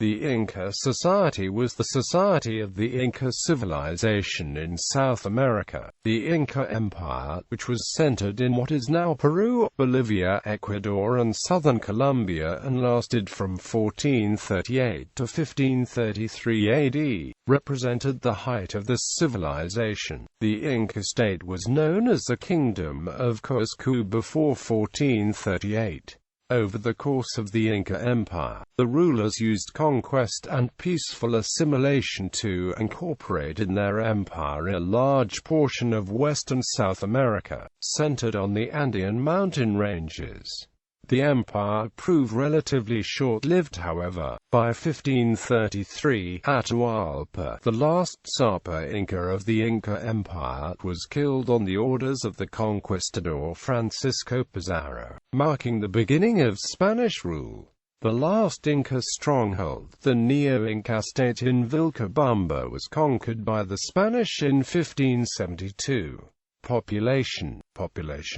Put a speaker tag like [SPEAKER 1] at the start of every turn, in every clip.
[SPEAKER 1] The Inca Society was the society of the Inca civilization in South America. The Inca Empire, which was centered in what is now Peru, Bolivia, Ecuador and southern Colombia and lasted from 1438 to 1533 AD, represented the height of this civilization. The Inca state was known as the Kingdom of Cusco before 1438. Over the course of the Inca Empire, the rulers used conquest and peaceful assimilation to incorporate in their empire a large portion of western South America, centered on the Andean mountain ranges. The empire proved relatively short-lived however. By 1533, Atahualpa, the last Sapa Inca of the Inca Empire, was killed on the orders of the conquistador Francisco Pizarro, marking the beginning of Spanish rule. The last Inca stronghold, the Neo-Inca state in Vilcabamba, was conquered by the Spanish in 1572. Population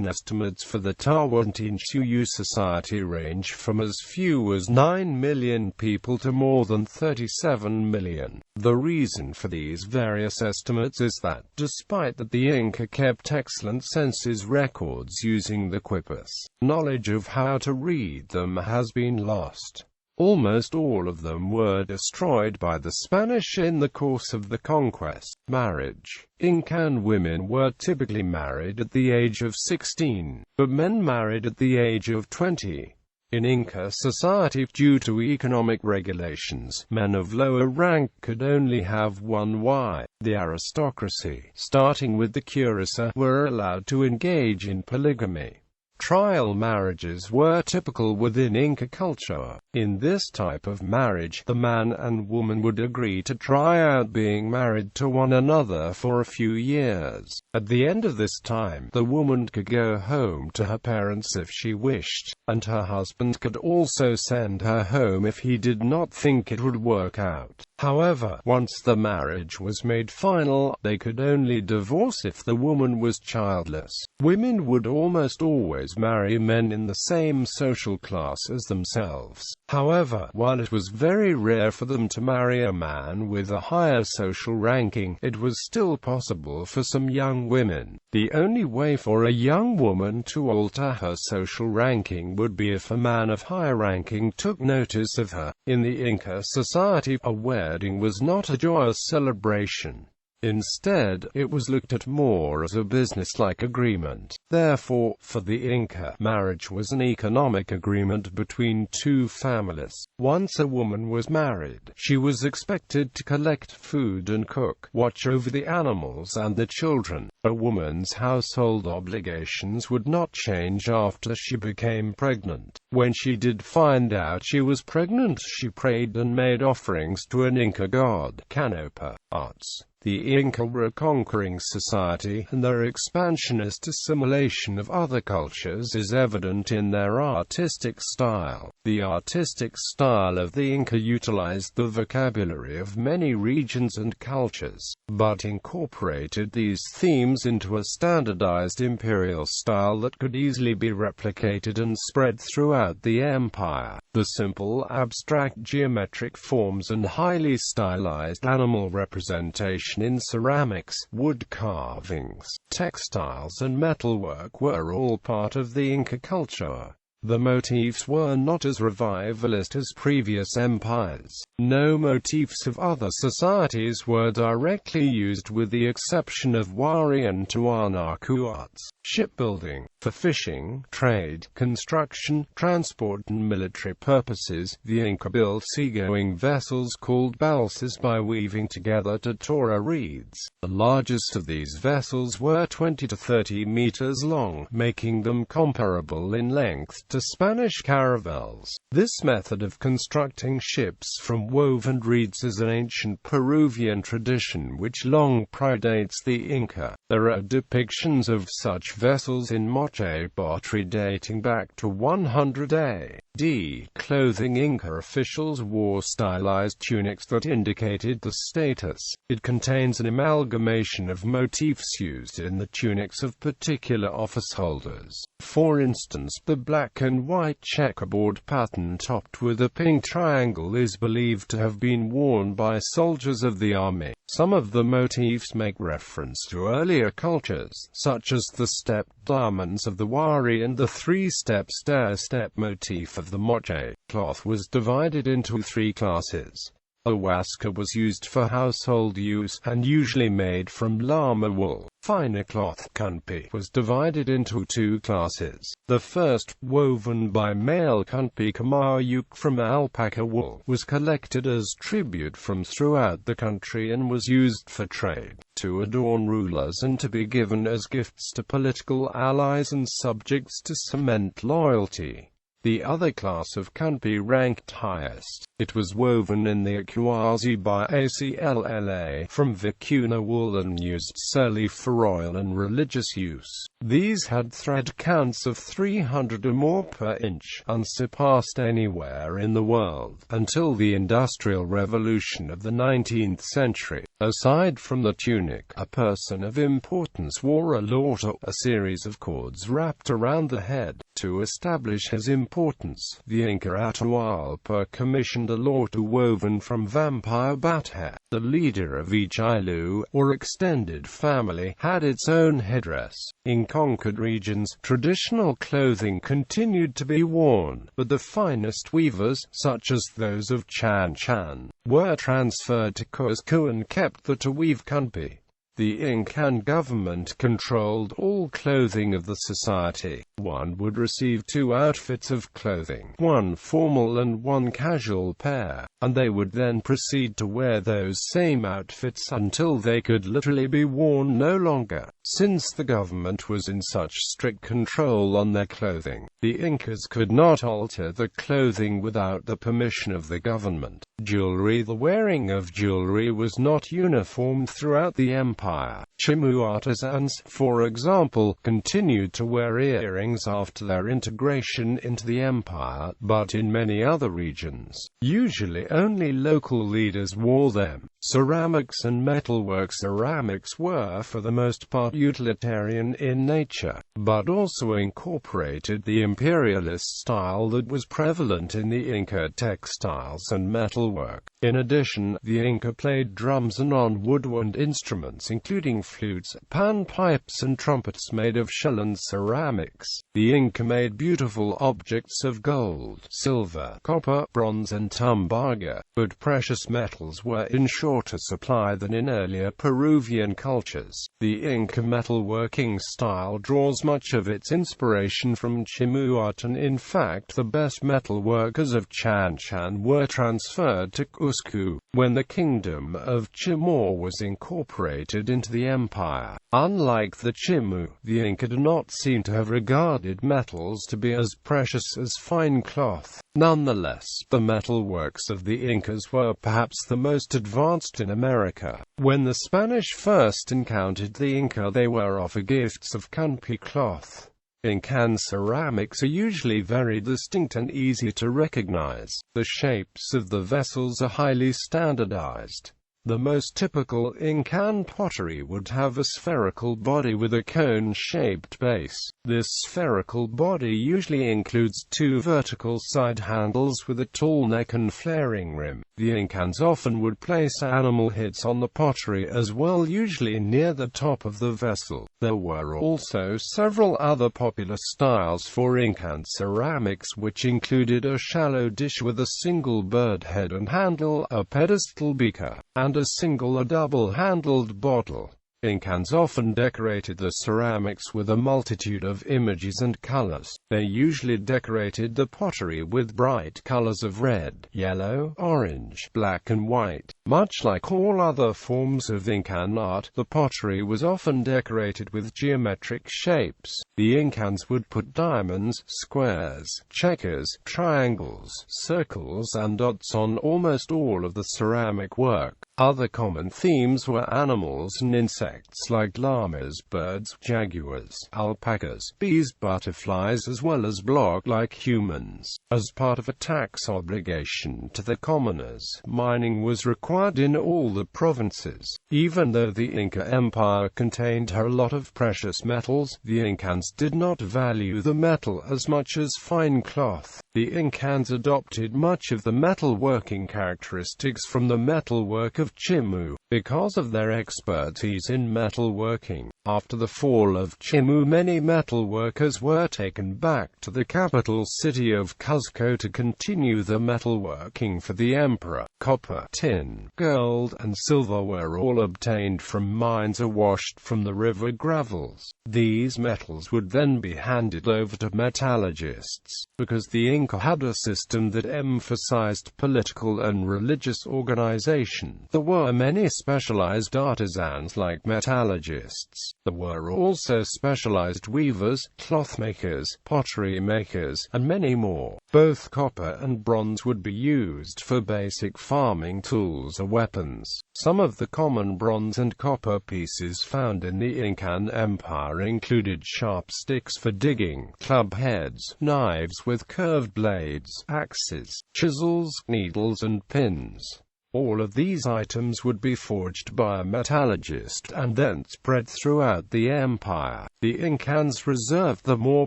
[SPEAKER 1] estimates for the Tawantinsuyu society range from as few as 9 million people to more than 37 million. The reason for these various estimates is that, despite that the Inca kept excellent census records using the quipus, knowledge of how to read them has been lost. Almost all of them were destroyed by the Spanish in the course of the conquest. Marriage. Incan women were typically married at the age of 16, but men married at the age of 20. In Inca society, due to economic regulations, men of lower rank could only have one wife. The aristocracy, starting with the curisa, were allowed to engage in polygamy. Trial marriages were typical within Inca culture. In this type of marriage, the man and woman would agree to try out being married to one another for a few years. At the end of this time, the woman could go home to her parents if she wished, and her husband could also send her home if he did not think it would work out. However, once the marriage was made final, they could only divorce if the woman was childless. Women would almost always marry men in the same social class as themselves. However, while it was very rare for them to marry a man with a higher social ranking, it was still possible for some young women. The only way for a young woman to alter her social ranking would be if a man of higher ranking took notice of her. In the Inca society, a wedding was not a joyous celebration. Instead, it was looked at more as a business-like agreement. Therefore, for the Inca, marriage was an economic agreement between two families. Once a woman was married, she was expected to collect food and cook, watch over the animals and the children. A woman's household obligations would not change after she became pregnant. When she did find out she was pregnant, she prayed and made offerings to an Inca god, Canepa Arts. The Inca were a conquering society, and their expansionist assimilation of other cultures is evident in their artistic style. The artistic style of the Inca utilized the vocabulary of many regions and cultures, but incorporated these themes into a standardized imperial style that could easily be replicated and spread throughout the empire. The simple, abstract geometric forms and highly stylized animal representation in ceramics, wood carvings, textiles and metalwork were all part of the Inca culture. The motifs were not as revivalist as previous empires. No motifs of other societies were directly used with the exception of Wari and Tiwanaku arts. Shipbuilding. For fishing, trade, construction, transport and military purposes, the Inca built seagoing vessels called balsas by weaving together totora reeds. The largest of these vessels were 20 to 30 meters long, making them comparable in length to Spanish caravels. This method of constructing ships from woven reeds is an ancient Peruvian tradition which long predates the Inca. There are depictions of such vessels in moche pottery dating back to 100 AD. Clothing. Inca officials wore stylized tunics that indicated the status. It contains an amalgamation of motifs used in the tunics of particular office holders. For instance, the black and white checkerboard pattern topped with a pink triangle is believed to have been worn by soldiers of the army. Some of the motifs make reference to earlier cultures, such as the stepped diamonds of the Wari and the three-step stair-step motif of the moche. Cloth was divided into three classes. A huasca was used for household use, and usually made from llama wool. Finer cloth, canpi, was divided into two classes. The first, woven by male canpi kamayuk from alpaca wool, was collected as tribute from throughout the country and was used for trade, to adorn rulers and to be given as gifts to political allies and subjects to cement loyalty. The other class of canpi ranked highest. It was woven in the Akwasi by Aclla from vicuna wool and used solely for royal and religious use. These had thread counts of 300 or more per inch, unsurpassed anywhere in the world, until the Industrial Revolution of the 19th century. Aside from the tunic, a person of importance wore a lorto, a series of cords wrapped around the head. To establish his importance, the Inca Atahualpa commissioned a lorto woven from vampire bat hair. The leader of each ilu, or extended family, had its own headdress. In conquered regions, traditional clothing continued to be worn, but the finest weavers, such as those of Chan Chan, were transferred to Cusco and kept there to weave canpi. The Incan government controlled all clothing of the society. One would receive two outfits of clothing, one formal and one casual pair, and they would then proceed to wear those same outfits until they could literally be worn no longer. Since the government was in such strict control on their clothing, the Incas could not alter the clothing without the permission of the government. Jewelry. The wearing of jewelry was not uniform throughout the empire. Chimu artisans, for example, continued to wear earrings after their integration into the empire, but in many other regions, usually only local leaders wore them. Ceramics and metalwork. Ceramics were for the most part utilitarian in nature, but also incorporated the imperialist style that was prevalent in the Inca textiles and metalwork. In addition, the Inca played drums and on-woodwind instruments including flutes, panpipes and trumpets made of shell and ceramics. The Inca made beautiful objects of gold, silver, copper, bronze and tumbaga, but precious metals were in shorter supply than in earlier Peruvian cultures. The Inca metalworking style draws much of its inspiration from Chimu art, and in fact the best metalworkers of Chan Chan were transferred to Cusco when the Kingdom of Chimu was incorporated into the empire. Unlike the Chimu, the Inca do not seem to have regarded metals to be as precious as fine cloth. Nonetheless, the metalworks of the Incas were perhaps the most advanced in America. When the Spanish first encountered the Inca, they were offered gifts of canpi cloth. Incan ceramics are usually very distinct and easy to recognize. The shapes of the vessels are highly standardized. The most typical Incan pottery would have a spherical body with a cone-shaped base. This spherical body usually includes two vertical side handles with a tall neck and flaring rim. The Incans often would place animal heads on the pottery as well, usually near the top of the vessel. There were also several other popular styles for Incan ceramics, which included a shallow dish with a single bird head and handle, a pedestal beaker, and a single or double-handled bottle. Incans often decorated the ceramics with a multitude of images and colors. They usually decorated the pottery with bright colors of red, yellow, orange, black and white. Much like all other forms of Incan art, the pottery was often decorated with geometric shapes. The Incans would put diamonds, squares, checkers, triangles, circles and dots on almost all of the ceramic work. Other common themes were animals and insects. insects like llamas, birds, jaguars, alpacas, bees, butterflies, as well as block-like humans. As part of a tax obligation to the commoners, mining was required in all the provinces. Even though the Inca Empire contained a lot of precious metals, the Incans did not value the metal as much as fine cloth. The Incans adopted much of the metalworking characteristics from the metalwork of Chimu, because of their expertise in metalworking. After the fall of Chimu, many metalworkers were taken back to the capital city of Cusco to continue the metalworking for the emperor. Copper, tin, gold, and silver were all obtained from mines or washed from the river gravels. These metals would then be handed over to metallurgists. Because the Inca had a system that emphasized political and religious organization, there were many specialized artisans like metallurgists. There were also specialized weavers, cloth makers, pottery makers, and many more. Both copper and bronze would be used for basic farming tools or weapons. Some of the common bronze and copper pieces found in the Incan Empire included sharp sticks for digging, club heads, knives with curved blades, axes, chisels, needles, and pins. All of these items would be forged by a metallurgist and then spread throughout the empire. The Incans reserved the more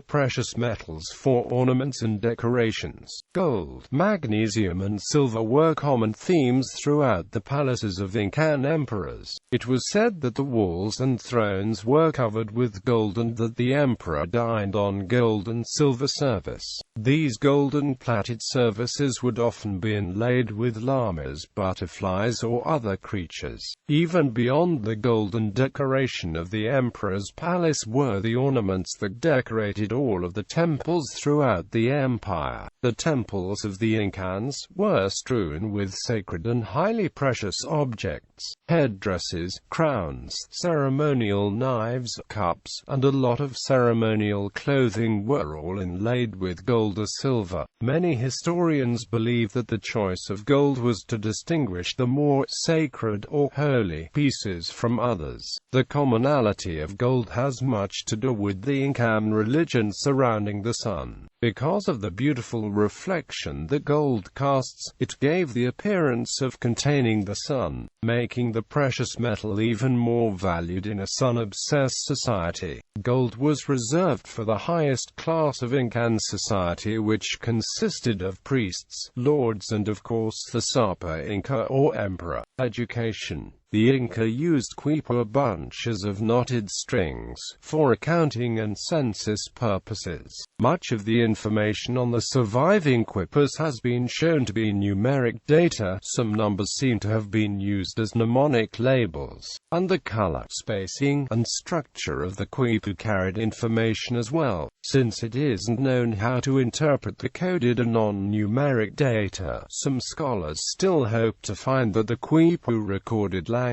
[SPEAKER 1] precious metals for ornaments and decorations. Gold, magnesium, and silver were common themes throughout the palaces of Incan emperors. It was said that the walls and thrones were covered with gold and that the emperor dined on gold and silver service. These golden plated services would often be inlaid with llamas, butterflies, or other creatures. Even beyond the golden decoration of the emperor's palace were the ornaments that decorated all of the temples throughout the empire. The temples of the Incans were strewn with sacred and highly precious objects. Headdresses, crowns, ceremonial knives, cups, and a lot of ceremonial clothing were all inlaid with gold or silver. Many historians believe that the choice of gold was to distinguish the more sacred or holy pieces from others. The commonality of gold has much to do with the Incan religion surrounding the sun. Because of the beautiful reflection that gold casts, it gave the appearance of containing the sun, making the precious metal even more valued in a sun-obsessed society. Gold was reserved for the highest class of Incan society, which consisted of priests, lords, and of course the Sapa Inca or emperor. Education. The Inca used quipu, bunches of knotted strings, for accounting and census purposes. Much of the information on the surviving quipus has been shown to be numeric data. Some numbers seem to have been used as mnemonic labels, and the color, spacing, and structure of the quipu carried information as well. Since it isn't known how to interpret the coded and non-numeric data, some scholars still hope to find that the quipu recorded language.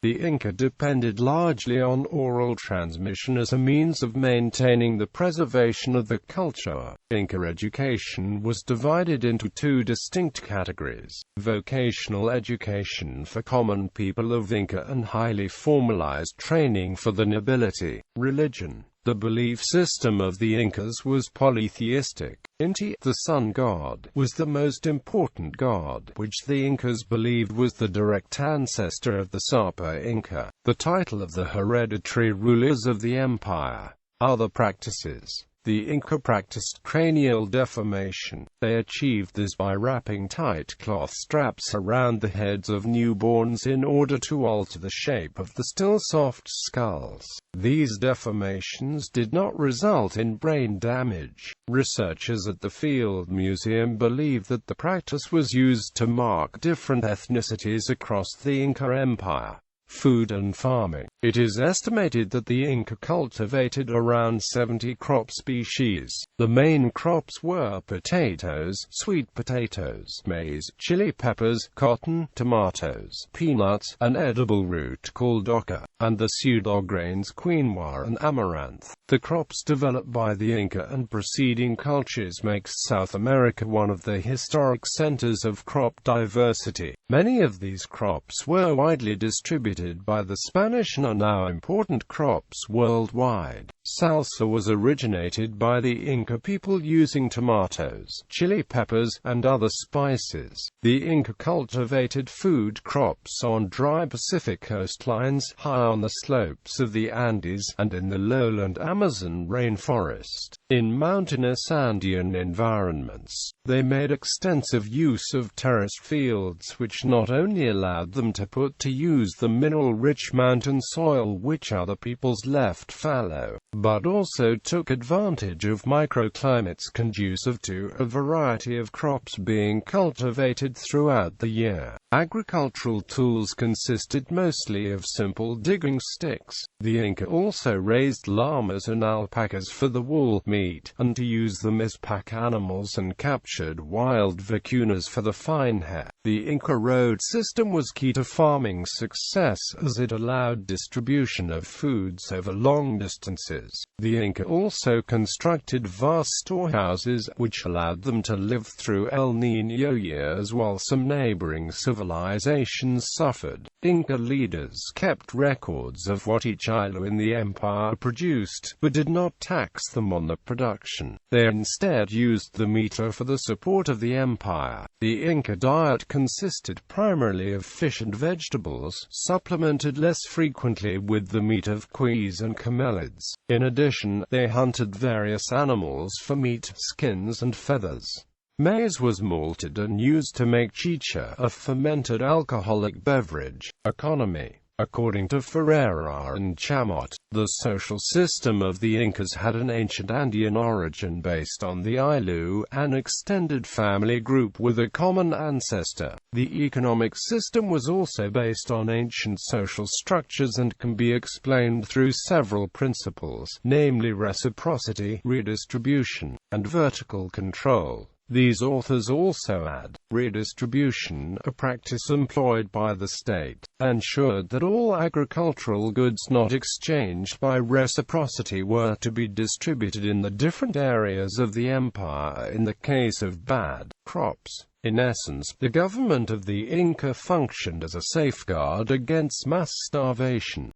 [SPEAKER 1] The Inca depended largely on oral transmission as a means of maintaining the preservation of the culture. Inca education was divided into two distinct categories: vocational education for common people of Inca and highly formalized training for the nobility. Religion. The belief system of the Incas was polytheistic. Inti, the sun god, was the most important god, which the Incas believed was the direct ancestor of the Sapa Inca, the title of the hereditary rulers of the empire. Other practices. The Inca practiced cranial deformation. They achieved this by wrapping tight cloth straps around the heads of newborns in order to alter the shape of the still soft skulls. These deformations did not result in brain damage. Researchers at the Field Museum believe that the practice was used to mark different ethnicities across the Inca Empire. Food and farming. It is estimated that the Inca cultivated around 70 crop species. The main crops were potatoes, sweet potatoes, maize, chili peppers, cotton, tomatoes, peanuts, an edible root called oca, and the pseudograins quinoa and amaranth. The crops developed by the Inca and preceding cultures makes South America one of the historic centers of crop diversity. Many of these crops were widely distributed distributed by the Spanish and are now important crops worldwide. Salsa was originated by the Inca people using tomatoes, chili peppers, and other spices. The Inca cultivated food crops on dry Pacific coastlines, high on the slopes of the Andes, and in the lowland Amazon rainforest. In mountainous Andean environments, they made extensive use of terraced fields, which not only allowed them to put to use the mineral-rich mountain soil which other peoples left fallow, but also took advantage of microclimates conducive to a variety of crops being cultivated throughout the year. Agricultural tools consisted mostly of simple digging sticks. The Inca also raised llamas and alpacas for the wool, meat, and to use them as pack animals, and captured wild vicuñas for the fine hair. The Inca road system was key to farming success, as it allowed distribution of foods over long distances. The Inca also constructed vast storehouses, which allowed them to live through El Niño years while some neighboring civilizations suffered. Inca leaders kept records of what each island in the empire produced, but did not tax them on the production. They instead used the meter for the support of the empire. The Inca diet consisted primarily of fish and vegetables, supplemented less frequently with the meat of cuis and camelids. In addition, they hunted various animals for meat, skins, and feathers. Maize was malted and used to make chicha, a fermented alcoholic beverage. Economy. According to Ferreira and Chamot, the social system of the Incas had an ancient Andean origin based on the Ilu, an extended family group with a common ancestor. The economic system was also based on ancient social structures and can be explained through several principles, namely reciprocity, redistribution, and vertical control. These authors also add, redistribution, a practice employed by the state, ensured that all agricultural goods not exchanged by reciprocity were to be distributed in the different areas of the empire in the case of bad crops. In essence, the government of the Inca functioned as a safeguard against mass starvation.